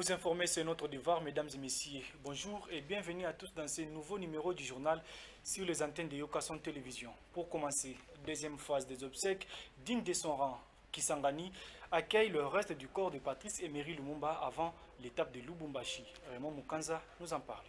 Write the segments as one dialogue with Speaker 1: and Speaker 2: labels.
Speaker 1: Vous informer, c'est notre devoir, mesdames et messieurs. Bonjour et bienvenue à tous dans ce nouveau numéro du journal sur les antennes de Yokason Télévision. Pour commencer, deuxième phase des obsèques, digne de son rang, Kisangani accueille le reste du corps de Patrice Emery Lumumba avant l'étape de Lubumbashi. Raymond Mukanza nous en parle.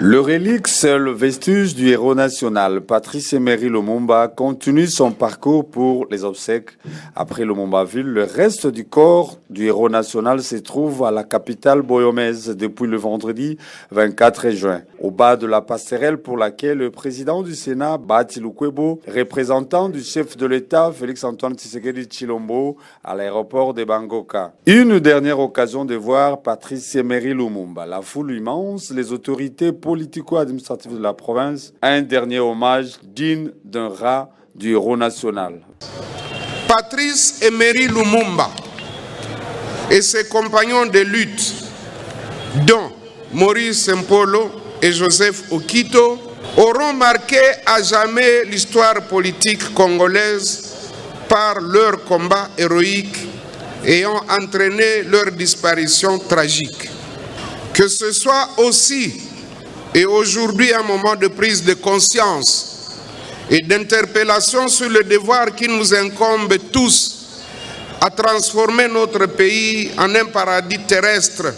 Speaker 2: Le relique, seul vestige du héros national, Patrice Emery Lumumba, continue son parcours pour les obsèques. Après Lumumbaville, le reste du corps du héros national se trouve à la capitale boyomaise depuis le vendredi 24 juin, au bas de la passerelle pour laquelle le président du Sénat, Bahati Lukwebo, représentant du chef de l'État, Félix-Antoine Tshisekedi Tshilombo, à l'aéroport de Bangoka. Une dernière occasion de voir Patrice Emery Lumumba. La foule immense, les autorités politico-administratif de la province, un dernier hommage digne d'un rat du héros national.
Speaker 3: Patrice Emery Lumumba et ses compagnons de lutte, dont Maurice Mpolo et Joseph Okito, auront marqué à jamais l'histoire politique congolaise par leur combat héroïque ayant entraîné leur disparition tragique. Que ce soit aussi et aujourd'hui, un moment de prise de conscience et d'interpellation sur le devoir qui nous incombe tous à transformer notre pays en un paradis terrestre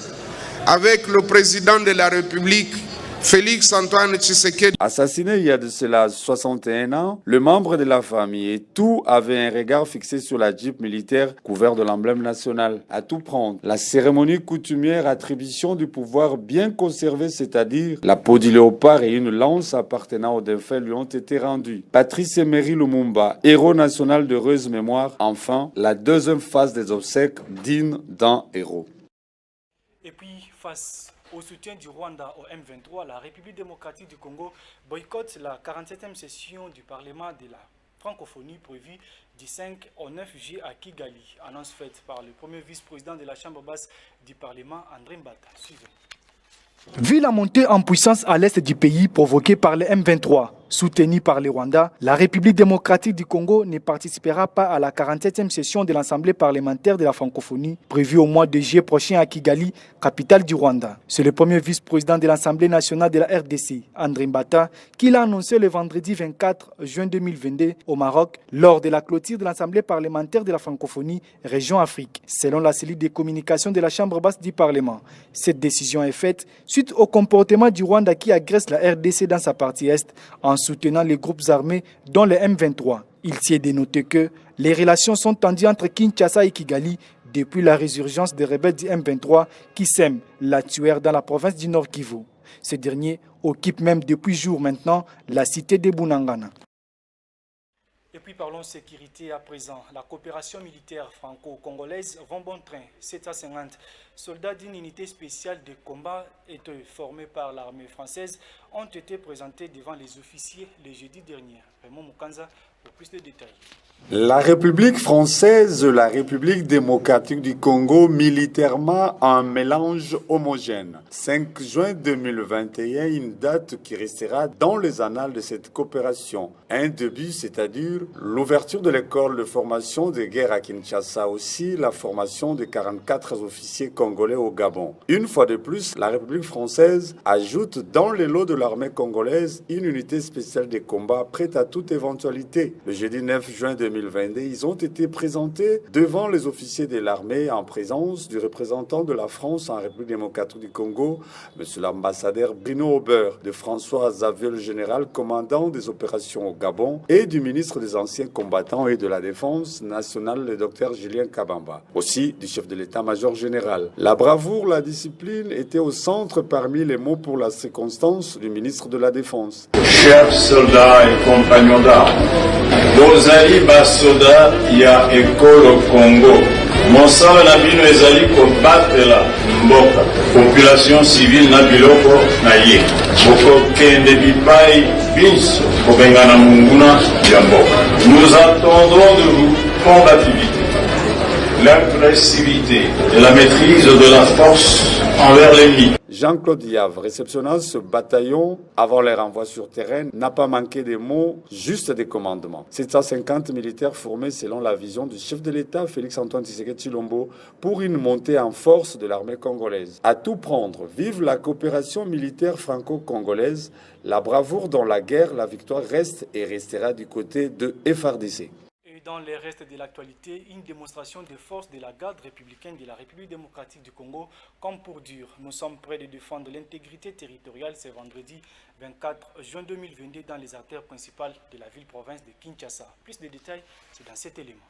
Speaker 3: avec le président de la République, Félix-Antoine Tshisekedi.
Speaker 2: Assassiné il y a de cela 61 ans, le membre de la famille et tout avait un regard fixé sur la jeep militaire couvert de l'emblème national. À tout prendre, la cérémonie coutumière attribution du pouvoir bien conservé, c'est-à-dire la peau du léopard et une lance appartenant au défunt lui ont été rendues. Patrice Emery Lumumba, héros national d'heureuse mémoire, enfin, la deuxième phase des obsèques digne d'un héros.
Speaker 1: Et puis, face au soutien du Rwanda au M23, la République démocratique du Congo boycotte la 47e session du Parlement de la francophonie prévue du 5 au 9 juillet à Kigali. Annonce faite par le premier vice-président de la Chambre basse du Parlement, André Mbata. Suivez.
Speaker 4: Vu la montée en puissance à l'est du pays provoquée par le M23, soutenu par le Rwanda, la République démocratique du Congo ne participera pas à la 47e session de l'Assemblée parlementaire de la francophonie prévue au mois de juillet prochain à Kigali, capitale du Rwanda. C'est le premier vice-président de l'Assemblée nationale de la RDC, André Mbata, qui l'a annoncé le vendredi 24 juin 2022 au Maroc lors de la clôture de l'Assemblée parlementaire de la francophonie région Afrique, selon la cellule de communication de la Chambre basse du Parlement. Cette décision est faite suite au comportement du Rwanda qui agresse la RDC dans sa partie est en soutenant les groupes armés dont le M23. Il s'y est dénoté que les relations sont tendues entre Kinshasa et Kigali depuis la résurgence des rebelles du M23 qui sèment la tuerie dans la province du Nord Kivu. Ce dernier occupe même depuis jours maintenant la cité de Bunangana.
Speaker 1: Et puis parlons sécurité à présent. La coopération militaire franco-congolaise va bon train. 750 soldats d'une unité spéciale de combat formés par l'armée française ont été présentés devant les officiers le jeudi dernier. Raymond Mukanza pour plus de détails.
Speaker 2: La République française, la République démocratique du Congo, militairement un mélange homogène. 5 juin 2021, une date qui restera dans les annales de cette coopération. Un début, c'est-à-dire l'ouverture de l'école de formation de guerre à Kinshasa, aussi la formation de 44 officiers congolais au Gabon. Une fois de plus, la République française ajoute dans les lots de l'armée congolaise une unité spéciale de combat prête à toute éventualité. Le jeudi 9 juin 2022, ils ont été présentés devant les officiers de l'armée en présence du représentant de la France en République démocratique du Congo, M. l'ambassadeur Bruno Aubert, de François Xavier, le général commandant des opérations au Gabon, et du ministre des Anciens combattants et de la Défense nationale, le Dr Julien Kabamba, aussi du chef de l'état-major général. La bravoure, la discipline étaient au centre parmi les mots pour la circonstance du ministre de la Défense.
Speaker 5: Chers soldats et compagnons d'armes, bozali basoda ya ekolo Congo, mosala na bino ezali kobatela mboka, population civile na biloko na ye, bokokende bipai biso kobengana munguna ya mboka. Nous attendons de vous combativité. l'agressivité et la maîtrise de la force envers l'ennemi.
Speaker 2: Jean-Claude Yave, réceptionnant ce bataillon avant les renvois sur terrain, n'a pas manqué des mots, juste des commandements. 750 militaires formés selon la vision du chef de l'État, Félix-Antoine Tshisekedi Tshilombo, pour une montée en force de l'armée congolaise. À tout prendre, vive la coopération militaire franco-congolaise, la bravoure dans la guerre, la victoire reste et restera du côté de FARDC.
Speaker 1: Dans les restes de l'actualité, une démonstration de force de la garde républicaine de la République démocratique du Congo, comme pour dire, nous sommes prêts de défendre l'intégrité territoriale ce vendredi 24 juin 2022 dans les artères principales de la ville-province de Kinshasa. Plus de détails, c'est dans cet élément.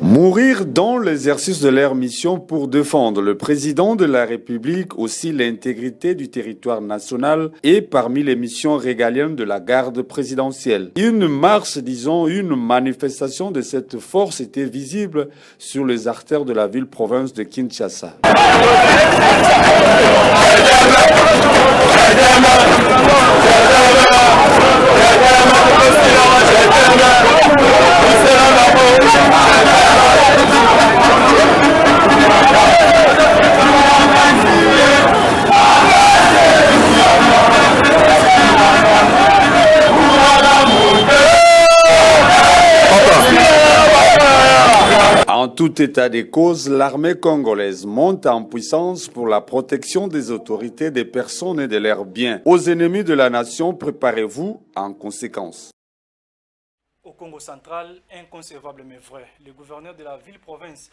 Speaker 2: Mourir dans l'exercice de leur mission pour défendre le président de la République, aussi l'intégrité du territoire national et parmi les missions régaliennes de la garde présidentielle. Une marche, disons, une manifestation de cette force était visible sur les artères de la ville-province de Kinshasa. En tout état de cause, l'armée congolaise monte en puissance pour la protection des autorités, des personnes et de leurs biens. Aux ennemis de la nation, préparez-vous en conséquence.
Speaker 1: Au Congo central, inconcevable mais vrai, le gouverneur de la ville-province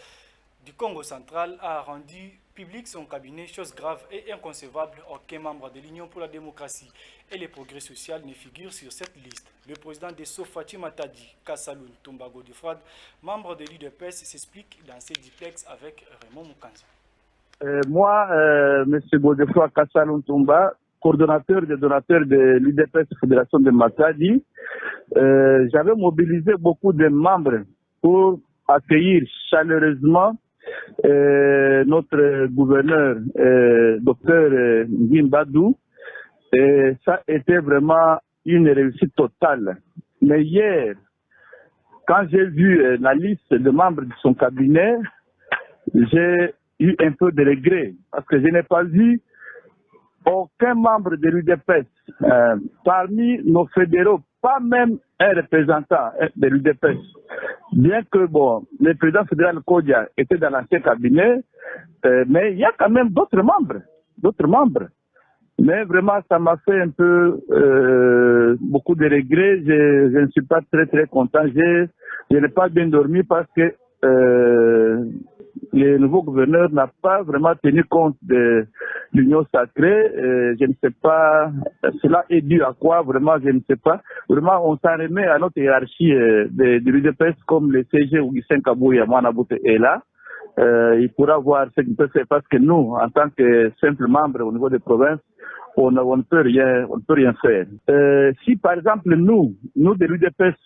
Speaker 1: du Congo central a rendu public son cabinet, chose grave et inconcevable. Aucun membre de l'Union pour la démocratie et le progrès social ne figure sur cette liste. Le président de Sofati Matadi, Kasaloun Tombago Dufrad, membre de l'UDPS, s'explique dans ses duplex avec Raymond Mukanza.
Speaker 6: Moi, M. Godefroy Kasaloun Tomba, coordonnateur des donateurs de l'UDPS Fédération de Matadi, j'avais mobilisé beaucoup de membres pour accueillir chaleureusement notre gouverneur, docteur Gimbadou, et ça a été vraiment une réussite totale. Mais hier, quand j'ai vu la liste de membres de son cabinet, j'ai eu un peu de regret parce que je n'ai pas vu aucun membre de l'UDPS parmi nos fédéraux, pas même un représentant de l'UDPS. Bien que, bon, le président fédéral Kodia était dans l'ancien cabinet, mais il y a quand même d'autres membres. Mais vraiment, ça m'a fait un peu beaucoup de regrets. Je ne suis pas très content. Je n'ai pas bien dormi parce que le nouveau gouverneur n'a pas vraiment tenu compte de l'union sacrée. Je ne sais pas, cela est dû à quoi, vraiment, je ne sais pas. Vraiment, on s'en remet à notre hiérarchie de l'UDPS comme le CG Augustin Kabouya Manaboute est là. Il pourra voir ce qu'il peut faire parce que nous, en tant que simples membres au niveau des provinces, on ne peut rien faire. Si par exemple nous de l'UDPS,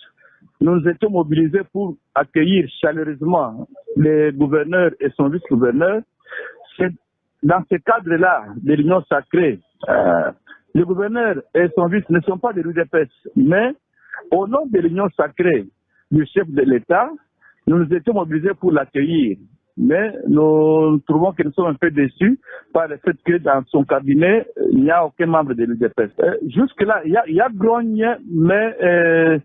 Speaker 6: nous étions mobilisés pour accueillir chaleureusement le gouverneur et son vice-gouverneur, c'est dans ce cadre-là de l'union sacrée. Le gouverneur et son vice ne sont pas de l'UDPS, mais au nom de l'union sacrée du chef de l'État, nous nous étions mobilisés pour l'accueillir. Mais nous trouvons que nous sommes un peu déçus par le fait que dans son cabinet, il n'y a aucun membre de l'UDPS. Jusque-là, il y a grogne, mais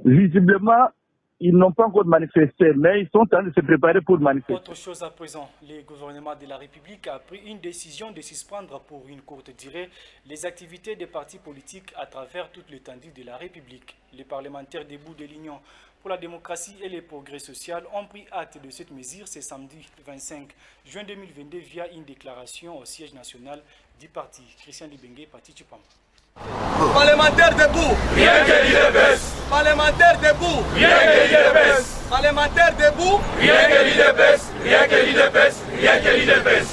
Speaker 6: visiblement, ils n'ont pas encore manifesté, mais ils sont en train de se préparer pour manifester.
Speaker 1: Autre chose à présent, le gouvernement de la République a pris une décision de suspendre pour une courte durée les activités des partis politiques à travers toute l'étendue de la République. Les parlementaires debout de l'Union pour la démocratie et le progrès social ont pris acte de cette mesure ce samedi 25 juin 2022 via une déclaration au siège national du parti. Christian Libengue, parti Tupam.
Speaker 7: Parlementaires debout, rien que l'UDPS. Parlementaires debout, rien que l'UDPS. Parlementaires debout, rien que l'UDPS, rien que l'UDPS, rien que l'UDPS.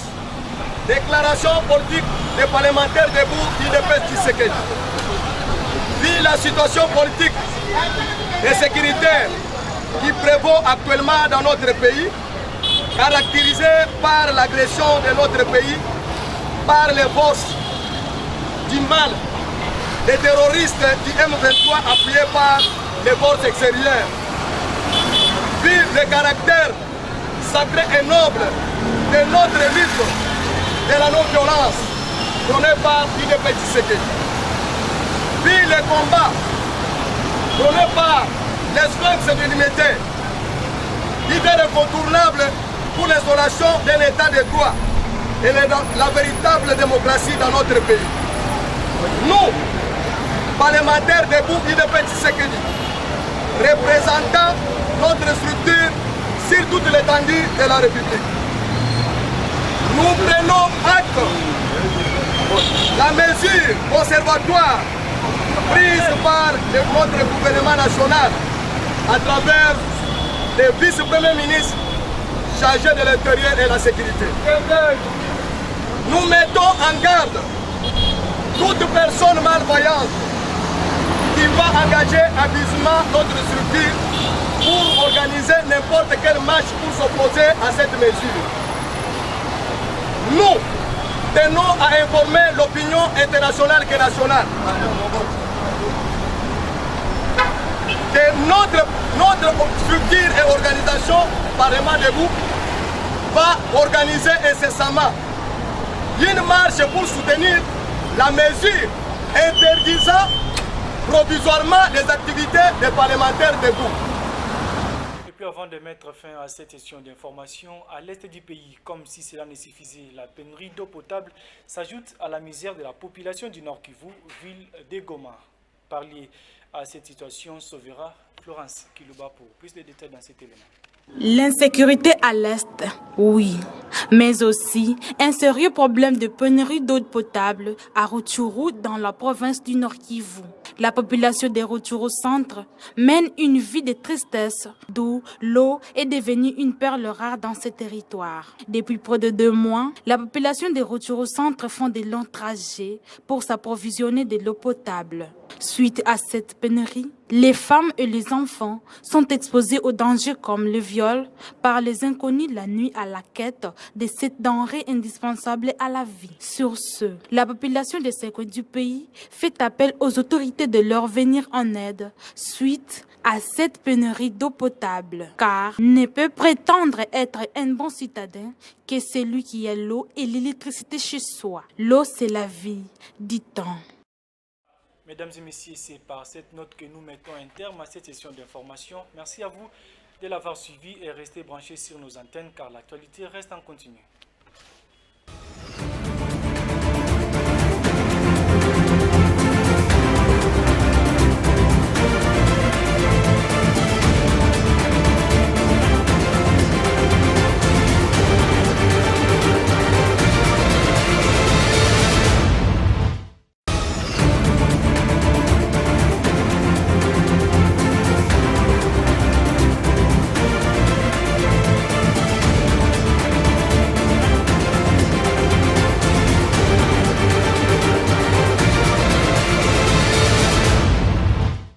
Speaker 7: Déclaration politique des parlementaires debout, l'UDPS Tshisekedi. Vu la situation politique et sécuritaire qui prévaut actuellement dans notre pays, caractérisée par l'agression de notre pays, par les forces du mal, les terroristes du M23 appuyés par les forces extérieures. Vu le caractère sacré et noble de notre lutte de la non-violence prônée par UDPS Tshisekedi. Vu le combat prôné par les sphinx de l'unité, l'idée incontournable pour l'installation d'un état de droit et la véritable démocratie dans notre pays. Nous, parlementaires debout UDPS Tshisekedi, représentant notre structure sur toute l'étendue de la République. Nous prenons acte la mesure conservatoire prise par notre gouvernement national à travers le vice-premier ministre chargé de l'Intérieur et de la Sécurité. Nous mettons en garde toute personne malvoyante qui va engager abusivement notre structure pour organiser n'importe quel match pour s'opposer à cette mesure. Nous tenons à informer l'opinion internationale et nationale que notre structure et organisation Parlement debout va organiser incessamment une marche pour soutenir la mesure interdisant provisoirement les activités des parlementaires debout.
Speaker 1: Et puis avant de mettre fin à cette session d'information, à l'est du pays, comme si cela ne suffisait, la pénurie d'eau potable s'ajoute à la misère de la population du Nord Kivu, ville de Goma. Parler à cette situation sauvera Florence Kilouba pour plus de détails dans cet élément.
Speaker 8: L'insécurité à l'Est, oui, mais aussi un sérieux problème de pénurie d'eau potable à Rutshuru dans la province du Nord Kivu. La population de Rutshuru Centre mène une vie de tristesse, d'où l'eau est devenue une perle rare dans ce territoire. Depuis près de 2 mois, la population de Rutshuru Centre font de longs trajets pour s'approvisionner de l'eau potable. Suite à cette pénurie, les femmes et les enfants sont exposés aux dangers comme le viol par les inconnus la nuit à la quête de cette denrée indispensable à la vie. Sur ce, la population de ces coins du pays fait appel aux autorités de leur venir en aide suite à cette pénurie d'eau potable, car ne peut prétendre être un bon citadin que celui qui a l'eau et l'électricité chez soi. L'eau, c'est la vie, dit-on.
Speaker 1: Mesdames et messieurs, c'est par cette note que nous mettons un terme à cette session d'information. Merci à vous de l'avoir suivi et restez branchés sur nos antennes car l'actualité reste en continu.